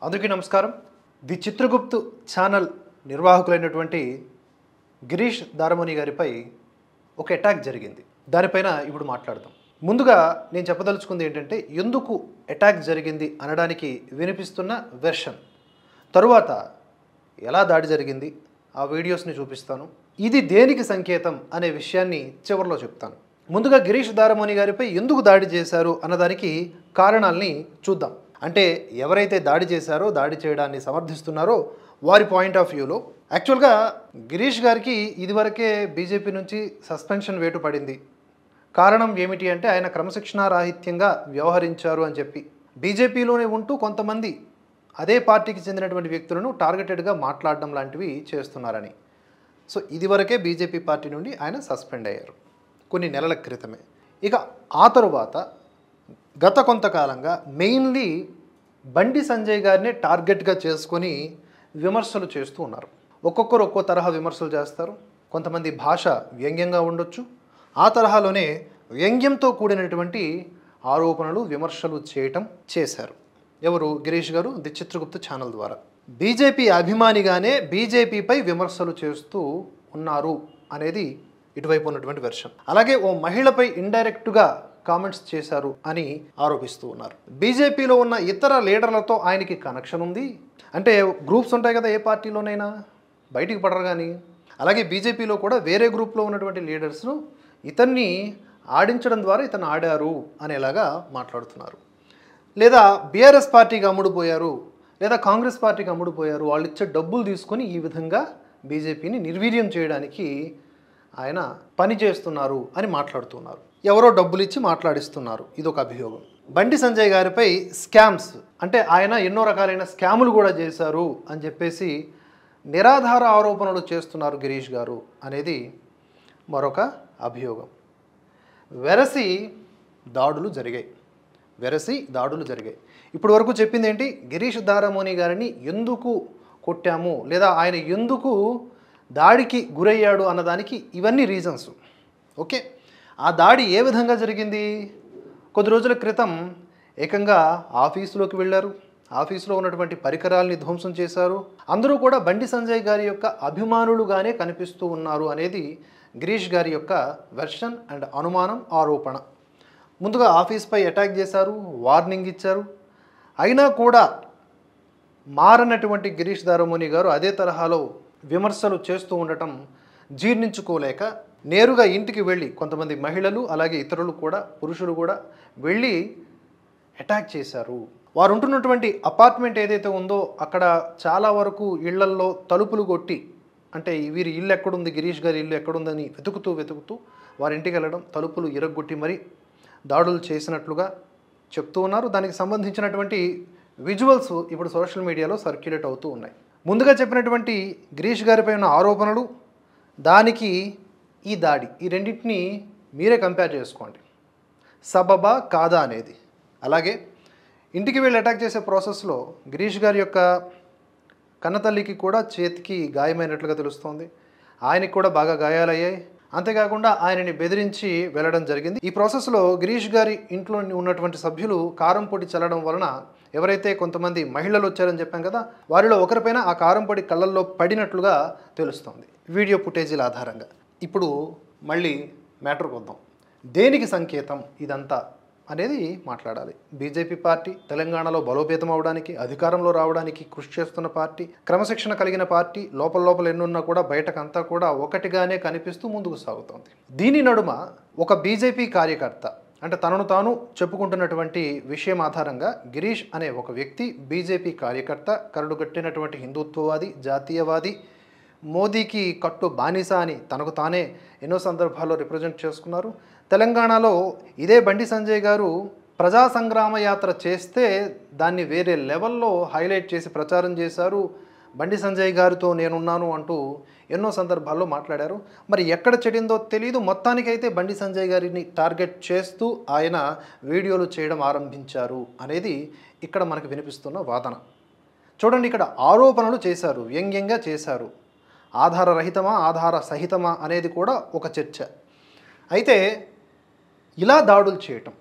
అందరికీ నమస్కారం. The Chitragupta channel నిర్వాహకులైనటువంటి Girish దారమణి గారిపై ఒక అటాక్ జరిగింది. దానిపైన ఇప్పుడు మాట్లాడదాం. ముందుగా నేను చెప్పదలుచుకుంది ఏంటంటే, ఎందుకు అటాక్ జరిగింది అనడానికి వినిపిస్తున్న వెర్షన్, తరువాత ఎలా దాడి జరిగింది ఆ వీడియోస్ని చూపిస్తాను, ఇది దేనికి సంకేతం అనే విషయాన్ని చివరిలో చెప్తాను. ముందుగా గిరీష్ దారమణి గారిపై ఎందుకు దాడి చేశారు అన్నదానికి కారణాలని చూద్దాం. అంటే ఎవరైతే దాడి చేశారో, దాడి చేయడాన్ని సమర్థిస్తున్నారో వారి పాయింట్ ఆఫ్ వ్యూలో యాక్చువల్గా గిరీష్ గారికి ఇదివరకే బీజేపీ నుంచి సస్పెన్షన్ వేటు పడింది. కారణం ఏమిటి అంటే, ఆయన క్రమశిక్షణారాహిత్యంగా వ్యవహరించారు అని చెప్పి బీజేపీలోనే ఉంటూ కొంతమంది అదే పార్టీకి చెందినటువంటి వ్యక్తులను టార్గెటెడ్గా మాట్లాడడం లాంటివి చేస్తున్నారని. సో ఇదివరకే బీజేపీ పార్టీ నుండి ఆయన సస్పెండ్ అయ్యారు కొన్ని నెలల క్రితమే. ఇక ఆ తరువాత గత కొంతకాలంగా మెయిన్లీ బండి సంజయ్ గారిని టార్గెట్గా చేసుకొని విమర్శలు చేస్తూ ఉన్నారు. ఒక్కొక్కరు ఒక్కో తరహా విమర్శలు చేస్తారు. కొంతమంది భాష వ్యంగ్యంగా ఉండొచ్చు, ఆ తరహాలోనే వ్యంగ్యంతో కూడినటువంటి ఆరోపణలు, విమర్శలు చేశారు. ఎవరు? గిరీష్ గారు ది చిత్రగుప్తు ఛానల్ ద్వారా. బీజేపీ అభిమానిగానే బీజేపీపై విమర్శలు చేస్తూ ఉన్నారు అనేది ఇటువైపు ఉన్నటువంటి వెర్షన్. అలాగే ఓ మహిళపై ఇండైరెక్ట్గా కామెంట్స్ చేశారు అని ఆరోపిస్తూ ఉన్నారు. బీజేపీలో ఉన్న ఇతర లీడర్లతో ఆయనకి కనెక్షన్ ఉంది అంటే, గ్రూప్స్ ఉంటాయి కదా ఏ పార్టీలోనైనా, బయటికి పడరు కానీ. అలాగే బీజేపీలో కూడా వేరే గ్రూప్లో ఉన్నటువంటి లీడర్స్ను ఇతన్ని ఆడించడం ద్వారా ఇతను ఆడారు అనేలాగా మాట్లాడుతున్నారు. లేదా బీఆర్ఎస్ పార్టీకి అమ్ముడుపోయారు, లేదా కాంగ్రెస్ పార్టీకి అమ్ముడుపోయారు, వాళ్ళు ఇచ్చే డబ్బులు తీసుకొని ఈ విధంగా బీజేపీని నిర్వీర్యం చేయడానికి ఆయన పని చేస్తున్నారు అని మాట్లాడుతున్నారు. ఎవరో డబ్బులు ఇచ్చి మాట్లాడిస్తున్నారు, ఇదొక అభియోగం. బండి సంజయ్ గారిపై స్కామ్స్ అంటే ఆయన ఎన్నో రకాలైన స్కాములు కూడా చేశారు అని చెప్పేసి నిరాధార ఆరోపణలు చేస్తున్నారు గిరీష్ గారు అనేది మరొక అభియోగం. వెరసి దాడులు జరిగాయి. ఇప్పటి వరకు చెప్పింది ఏంటి? గిరీష్ దారమణి గారిని ఎందుకు కొట్టాము, లేదా ఆయన ఎందుకు దాడికి గురయ్యాడు అన్నదానికి ఇవన్నీ రీజన్స్. ఓకే, ఆ దాడి ఏ విధంగా జరిగింది? కొద్ది రోజుల క్రితం ఏకంగా ఆఫీసులోకి వెళ్ళారు, ఆఫీసులో ఉన్నటువంటి పరికరాల్ని ధ్వంసం చేశారు. అందరూ కూడా బండి సంజయ్ గారి యొక్క అభిమానులుగానే కనిపిస్తూ ఉన్నారు అనేది గిరీష్ గారి యొక్క వెర్షన్ అండ్ అనుమానం, ఆరోపణ. ముందుగా ఆఫీస్పై అటాక్ చేశారు, వార్నింగ్ ఇచ్చారు. అయినా కూడా మారనటువంటి గిరీష్ దారమణి గారు అదే తరహాలో విమర్శలు చేస్తూ ఉండటం జీర్ణించుకోలేక నేరుగా ఇంటికి వెళ్ళి కొంతమంది మహిళలు, అలాగే ఇతరులు కూడా, పురుషులు కూడా వెళ్ళి అటాక్ చేశారు. వారు ఉంటున్నటువంటి అపార్ట్మెంట్ ఏదైతే ఉందో అక్కడ చాలా వరకు ఇళ్లల్లో తలుపులు కొట్టి, అంటే వీరి ఇల్లు ఎక్కడుంది, గిరీష్ గారి ఇల్లు ఎక్కడుందని వెతుకుతూ వారి ఇంటికి వెళ్ళడం, తలుపులు ఇరగ్గొట్టి మరి దాడులు చేసినట్లుగా చెప్తూ ఉన్నారు. దానికి సంబంధించినటువంటి విజువల్స్ ఇప్పుడు సోషల్ మీడియాలో సర్క్యులేట్ అవుతూ ఉన్నాయి. ముందుగా చెప్పినటువంటి గిరీష్ గారిపై ఉన్న ఆరోపణలు, దానికి ఈ దాడి, ఈ రెండింటిని మీరే కంపేర్ చేసుకోండి, సబబా కాదా అనేది. అలాగే ఇంటికి వెళ్ళి అటాక్ చేసే ప్రాసెస్లో గిరీష్ గారి యొక్క కన్నతల్లికి కూడా చేతికి గాయమైనట్లుగా తెలుస్తోంది. ఆయనకి కూడా బాగా గాయాలయ్యాయి. అంతేకాకుండా ఆయనని బెదిరించి వెళ్ళడం జరిగింది. ఈ ప్రాసెస్లో గిరీష్ గారి ఇంట్లో ఉన్నటువంటి సభ్యులు కారం పొడి చల్లడం వలన ఎవరైతే కొంతమంది మహిళలు వచ్చారని చెప్పాం కదా, వారిలో ఒకరిపైన ఆ కారం పొడి కళ్ళల్లో పడినట్లుగా తెలుస్తోంది వీడియో ఫుటేజీల ఆధారంగా. ఇప్పుడు మళ్ళీ మ్యాటర్కి వద్దాం. దేనికి సంకేతం ఇదంతా అనేది మాట్లాడాలి. బీజేపీ పార్టీ తెలంగాణలో బలోపేతం అవడానికి, అధికారంలో రావడానికి కృషి చేస్తున్న పార్టీ, క్రమశిక్షణ కలిగిన పార్టీ, లోపల ఎన్నున్నా కూడా బయటకంతా కూడా ఒకటిగానే కనిపిస్తూ ముందుకు సాగుతోంది. దీని నడుమ ఒక బీజేపీ కార్యకర్త, అంటే తనను తాను చెప్పుకుంటున్నటువంటి విషయం ఆధారంగా గిరీష్ అనే ఒక వ్యక్తి బీజేపీ కార్యకర్త, కరడుగట్టినటువంటి హిందుత్వవాది, జాతీయవాది, మోదీకి కట్టు బానిస అని తనకు తానే ఎన్నో సందర్భాల్లో రిప్రజెంట్ చేసుకున్నారు. తెలంగాణలో ఇదే బండి సంజయ్ గారు ప్రజా సంగ్రామ యాత్ర చేస్తే దాన్ని వేరే లెవెల్లో హైలైట్ చేసి ప్రచారం చేశారు. బండి సంజయ్ గారితో నేనున్నాను అంటూ ఎన్నో సందర్భాల్లో మాట్లాడారు. మరి ఎక్కడ చెడిందో తెలియదు, మొత్తానికైతే బండి సంజయ్ గారిని టార్గెట్ చేస్తూ ఆయన వీడియోలు చేయడం ఆరంభించారు అనేది ఇక్కడ మనకు వినిపిస్తున్న వాదన. చూడండి, ఇక్కడ ఆరోపణలు చేశారు, వ్యంగ్యంగా చేశారు. ఆధారరహితమా, ఆధార సహితమా అనేది కూడా ఒక చర్చ. అయితే ఇలా దాడులు చేయటం,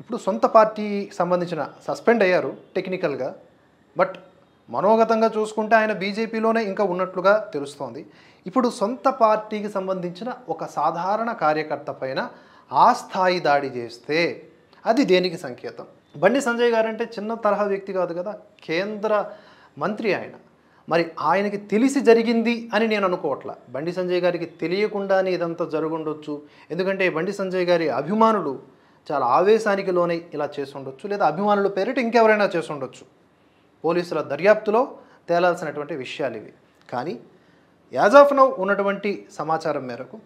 ఇప్పుడు సొంత పార్టీ సంబంధించిన సస్పెండ్ అయ్యారు టెక్నికల్గా, బట్ మనోగతంగా చూసుకుంటే ఆయన బీజేపీలోనే ఇంకా ఉన్నట్లుగా తెలుస్తోంది. ఇప్పుడు సొంత పార్టీకి సంబంధించిన ఒక సాధారణ కార్యకర్త పైన ఆ స్థాయి దాడి చేస్తే అది దేనికి సంకేతం? బండి సంజయ్ గారంటే చిన్న తరహా వ్యక్తి కాదు కదా, కేంద్ర మంత్రి ఆయన. మరి ఆయనకి తెలిసి జరిగింది అని నేను అనుకోవట్లా. బండి సంజయ్ గారికి తెలియకుండానే ఇదంతా జరుగుండొచ్చు. ఎందుకంటే బండి సంజయ్ గారి అభిమానులు చాలా ఆవేశానికి లోనై ఇలా చేసి ఉండొచ్చు, లేదా అభిమానుల పేరిట ఇంకెవరైనా చేసి ఉండొచ్చు. పోలీసుల దర్యాప్తులో తేలాల్సినటువంటి విషయాలు ఇవి. కానీ యాజ్ ఆఫ్ నౌ ఉన్నటువంటి సమాచారం మేరకు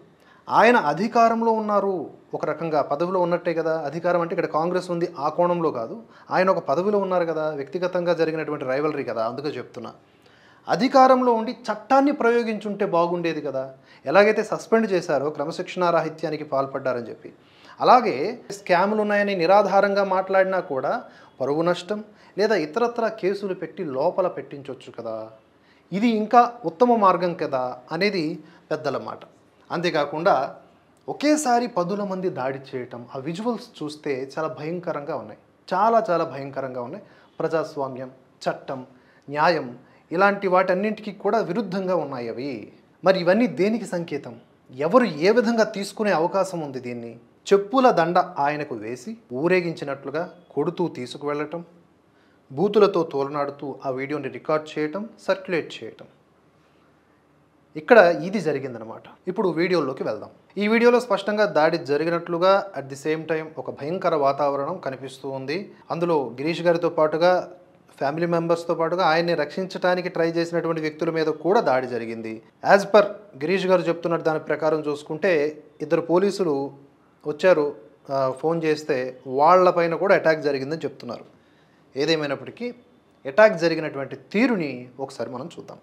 ఆయన అధికారంలో ఉన్నారు, ఒక రకంగా పదవిలో ఉన్నట్టే కదా. అధికారం అంటే ఇక్కడ కాంగ్రెస్ ఉంది, ఆ కోణంలో కాదు. ఆయన ఒక పదవిలో ఉన్నారు కదా, వ్యక్తిగతంగా జరిగినటువంటి రైవలరీ కదా, అందుకే చెప్తున్నా. అధికారంలో ఉండి చట్టాన్ని ప్రయోగించుంటే బాగుండేది కదా. ఎలాగైతే సస్పెండ్ చేశారో క్రమశిక్షణారాహిత్యానికి పాల్పడ్డారని చెప్పి, అలాగే స్కాములు ఉన్నాయని నిరాధారంగా మాట్లాడినా కూడా పరువు నష్టం లేదా ఇతరత్ర కేసులు పెట్టి లోపల పెట్టించవచ్చు కదా. ఇది ఇంకా ఉత్తమ మార్గం కదా అనేది పెద్దల మాట. అంతేకాకుండా ఒకేసారి 10 మంది దాడి చేయటం, ఆ విజువల్స్ చూస్తే చాలా భయంకరంగా ఉన్నాయి, చాలా చాలా భయంకరంగా ఉన్నాయి. ప్రజాస్వామ్యం, చట్టం, న్యాయం ఇలాంటి వాటన్నింటికి కూడా విరుద్ధంగా ఉన్నాయి అవి. మరి ఇవన్నీ దేనికి సంకేతం? ఎవరు ఏ విధంగా తీసుకునే అవకాశం ఉంది దీన్ని? చెప్పుల దండ ఆయనకు వేసి ఊరేగించినట్లుగా కొడుతూ తీసుకువెళ్ళటం, బూతులతో తోలనాడుతూ ఆ వీడియోని రికార్డ్ చేయటం, సర్క్యులేట్ చేయటం, ఇక్కడ ఇది జరిగిందనమాట. ఇప్పుడు వీడియోలోకి వెళ్దాం. ఈ వీడియోలో స్పష్టంగా దాడి జరిగినట్లుగా అట్ ది సేమ్ టైం ఒక భయంకర వాతావరణం కనిపిస్తూ ఉంది. అందులో గిరీష్ గారితో పాటుగా ఫ్యామిలీ మెంబర్స్తో పాటుగా ఆయన్ని రక్షించడానికి ట్రై చేసినటువంటి వ్యక్తుల మీద కూడా దాడి జరిగింది. యాజ్ పర్ గిరీష్ గారు చెప్తున్న దాని ప్రకారం చూసుకుంటే 2 పోలీసులు వచ్చారు, ఫోన్ చేస్తే వాళ్ళపైన కూడా అటాక్ జరిగిందని చెప్తున్నారు. ఏదేమైనప్పటికీ అటాక్ జరిగినటువంటి తీరుని ఒకసారి మనం చూద్దాం.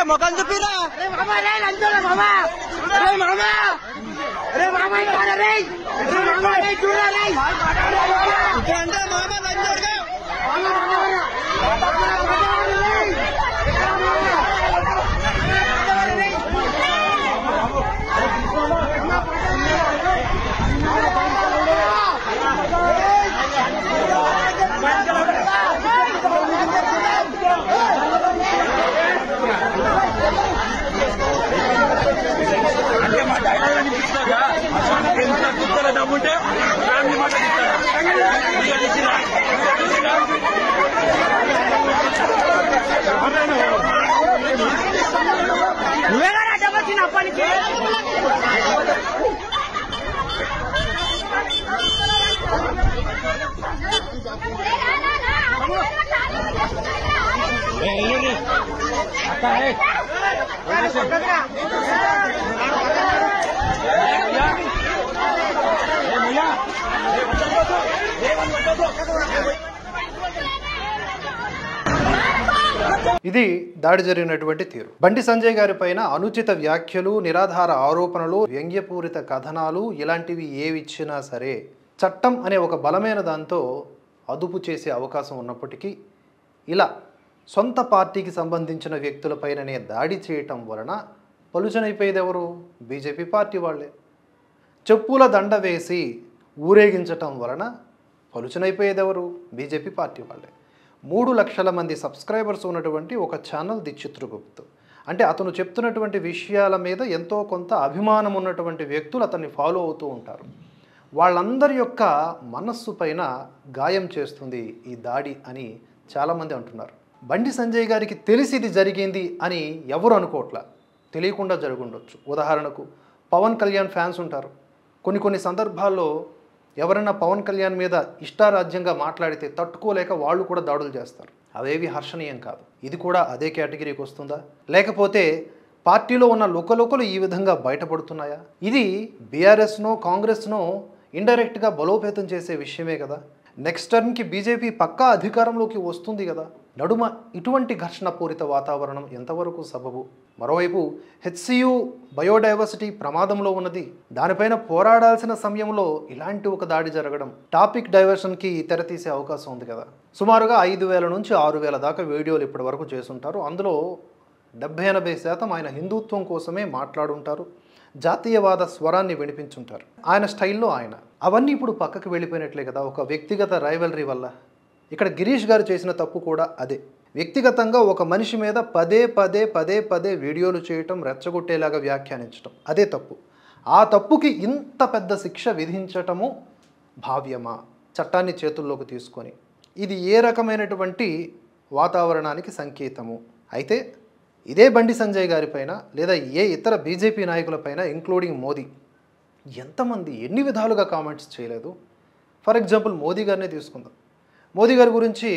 మొక్కలు చూపిరా ఇది దాడి జరిగినటువంటి తీరు. బండి సంజయ్ గారి పైన అనుచిత వ్యాఖ్యలు, నిరాధార ఆరోపణలు, వ్యంగ్యపూరిత కథనాలు ఇలాంటివి ఏవిచ్చినా సరే చట్టం అనే ఒక బలమైన దాంతో అదుపు చేసే అవకాశం ఉన్నప్పటికీ ఇలా సొంత పార్టీకి సంబంధించిన వ్యక్తులపైననే దాడి చేయటం వలన పలుచనైపోయేది ఎవరు? బీజేపీ పార్టీ వాళ్ళే. చెప్పుల దండ వేసి ఊరేగించటం వలన పలుచనైపోయేది ఎవరు? బీజేపీ పార్టీ వాళ్ళే. 3 లక్షల మంది సబ్స్క్రైబర్స్ ఉన్నటువంటి ఒక ఛానల్ ది చిత్రగుప్త్. అంటే అతను చెప్తున్నటువంటి విషయాల మీద ఎంతో కొంత అభిమానం ఉన్నటువంటి వ్యక్తులు అతన్ని ఫాలో అవుతూ ఉంటారు. వాళ్ళందరి యొక్క మనస్సు పైన గాయం చేస్తుంది ఈ దాడి అని చాలామంది అంటున్నారు. బండి సంజయ్ గారికి తెలిసి ఇది జరిగింది అని ఎవరు అనుకోవట్లా, తెలియకుండా జరుగుండొచ్చు. ఉదాహరణకు పవన్ కళ్యాణ్ ఫ్యాన్స్ ఉంటారు. కొన్ని సందర్భాల్లో ఎవరైనా పవన్ కళ్యాణ్ మీద ఇష్టారాజ్యంగా మాట్లాడితే తట్టుకోలేక వాళ్ళు కూడా దాడులు చేస్తారు. అవేవి హర్షణీయం కాదు. ఇది కూడా అదే కేటగిరీకి వస్తుందా? లేకపోతే పార్టీలో ఉన్న లుకలుకలు ఈ విధంగా బయటపడుతున్నాయా? ఇది బీఆర్ఎస్నో కాంగ్రెస్నో ఇండైరెక్ట్గా బలోపేతం చేసే విషయమే కదా. నెక్స్ట్ టర్మ్కి బీజేపీ పక్కా అధికారంలోకి వస్తుంది కదా. నడుమ ఇటువంటి ఘర్షణపూరిత వాతావరణం ఎంతవరకు సబబు? మరోవైపు హెచ్సియు బయోడైవర్సిటీ ప్రమాదంలో ఉన్నది. దానిపైన పోరాడాల్సిన సమయంలో ఇలాంటి ఒక దాడి జరగడం టాపిక్ డైవర్షన్కి తెరతీసే అవకాశం ఉంది కదా. సుమారుగా 5,000 నుంచి 6,000 దాకా వీడియోలు ఇప్పటి వరకు చేసుంటారు. అందులో 70-80% ఆయన హిందుత్వం కోసమే మాట్లాడుంటారు. జాతీయవాద స్వరాన్ని వినిపించుంటారు ఆయన స్టైల్లో ఆయన. అవన్నీ ఇప్పుడు పక్కకు వెళ్ళిపోయినట్లే కదా ఒక వ్యక్తిగత రైవలరీ వల్ల. ఇక్కడ గిరీష్ గారు చేసిన తప్పు కూడా అదే. వ్యక్తిగతంగా ఒక మనిషి మీద పదే వీడియోలు చేయటం, రెచ్చగొట్టేలాగా వ్యాఖ్యానించటం అదే తప్పు. ఆ తప్పుకి ఇంత పెద్ద శిక్ష విధించటము భావ్యమా? చట్టాన్ని చేతుల్లోకి తీసుకొని ఇది ఏ రకమైనటువంటి వాతావరణానికి సంకేతము? అయితే ఇదే బండి సంజయ్ గారిపైన లేదా ఏ ఇతర బీజేపీ నాయకులపైన ఇంక్లూడింగ్ మోదీ ఎంతమంది ఎన్ని విధాలుగా కామెంట్స్ చేయలేదు? ఫర్ ఎగ్జాంపుల్ మోదీ గారినే తీసుకుందాం. మోదీ గారి గురించి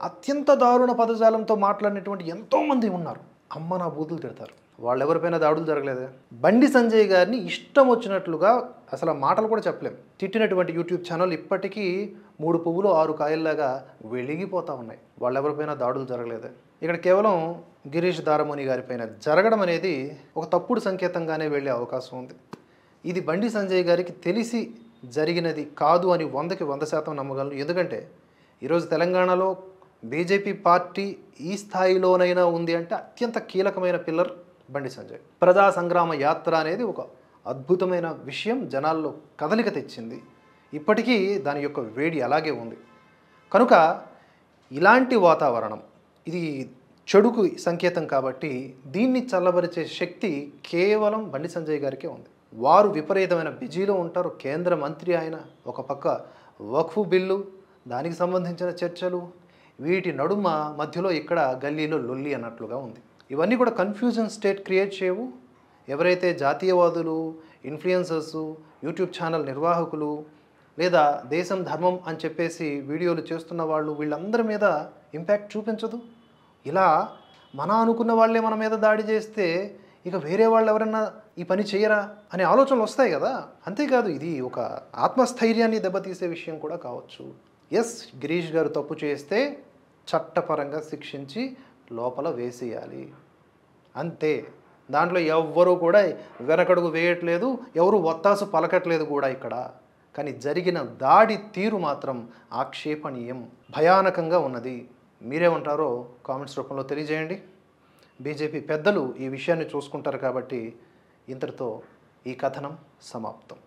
అత్యంత దారుణ పదజాలంతో మాట్లాడినటువంటి ఎంతోమంది ఉన్నారు. అమ్మ నా బూతులు తిడతారు. వాళ్ళెవరిపైన దాడులు జరగలేదే. బండి సంజయ్ గారిని ఇష్టం వచ్చినట్లుగా అసలు ఆ మాటలు కూడా చెప్పలేం తిట్టినటువంటి యూట్యూబ్ ఛానల్ ఇప్పటికీ 3 పువ్వులు 6 కాయల్లాగా వెలిగిపోతూ ఉన్నాయి. వాళ్ళెవరిపైన దాడులు జరగలేదే. ఇక్కడ కేవలం గిరీష్ దారముని గారిపైన జరగడం అనేది ఒక తప్పుడు సంకేతంగానే వెళ్ళే అవకాశం ఉంది. ఇది బండి సంజయ్ గారికి తెలిసి జరిగినది కాదు అని 100కి 100% నమ్మగలను. ఎందుకంటే ఈరోజు తెలంగాణలో బీజేపీ పార్టీ ఈ స్థాయిలోనైనా ఉంది అంటే అత్యంత కీలకమైన పిల్లర్ బండి సంజయ్. ప్రజా సంగ్రామ యాత్ర అనేది ఒక అద్భుతమైన విషయం, జనాల్లో కదలిక తెచ్చింది. ఇప్పటికీ దాని యొక్క వేడి అలాగే ఉంది. కనుక ఇలాంటి వాతావరణం ఇది చెడుకు సంకేతం కాబట్టి దీన్ని చల్లబరిచే శక్తి కేవలం బండి సంజయ్ గారికే ఉంది. వారు విపరీతమైన బిజీలో ఉంటారు. కేంద్ర మంత్రి ఆయన, ఒక పక్క వక్ఫ్ బిల్లు, దానికి సంబంధించిన చర్చలు, వీటి నడుమ మధ్యలో ఇక్కడ గల్లీలో లొల్లి అన్నట్లుగా ఉంది. ఇవన్నీ కూడా కన్ఫ్యూజన్ స్టేట్ క్రియేట్ చేయవు. ఎవరైతే జాతీయవాదులు, ఇన్ఫ్లుయెన్సర్సు, యూట్యూబ్ ఛానల్ నిర్వాహకులు లేదా దేశం ధర్మం అని చెప్పేసి వీడియోలు చేస్తున్న వాళ్ళు వీళ్ళందరి మీద ఇంపాక్ట్ చూపించదు. ఇలా మన అనుకున్న వాళ్ళే మన మీద దాడి చేస్తే ఇక వేరే వాళ్ళు ఎవరన్నా ఈ పని చేయరా అనే ఆలోచనలు వస్తాయి కదా. అంతేకాదు ఇది ఒక ఆత్మస్థైర్యాన్ని దెబ్బతీసే విషయం కూడా కావచ్చు. ఎస్, గిరీష్ గారు తప్పు చేస్తే చట్టపరంగా శిక్షించి లోపల వేసేయాలి అంతే. దాంట్లో ఎవ్వరూ కూడా వెనకడుగు వేయట్లేదు, ఎవరు ఒత్తాసు పలకట్లేదు కూడా ఇక్కడ. కానీ జరిగిన దాడి తీరు మాత్రం ఆక్షేపణీయం, భయానకంగా ఉన్నది. మీరేమంటారో కామెంట్స్ రూపంలో తెలియజేయండి. బీజేపీ పెద్దలు ఈ విషయాన్ని చూసుకుంటారు కాబట్టి ఇంతటితో ఈ కథనం సమాప్తం.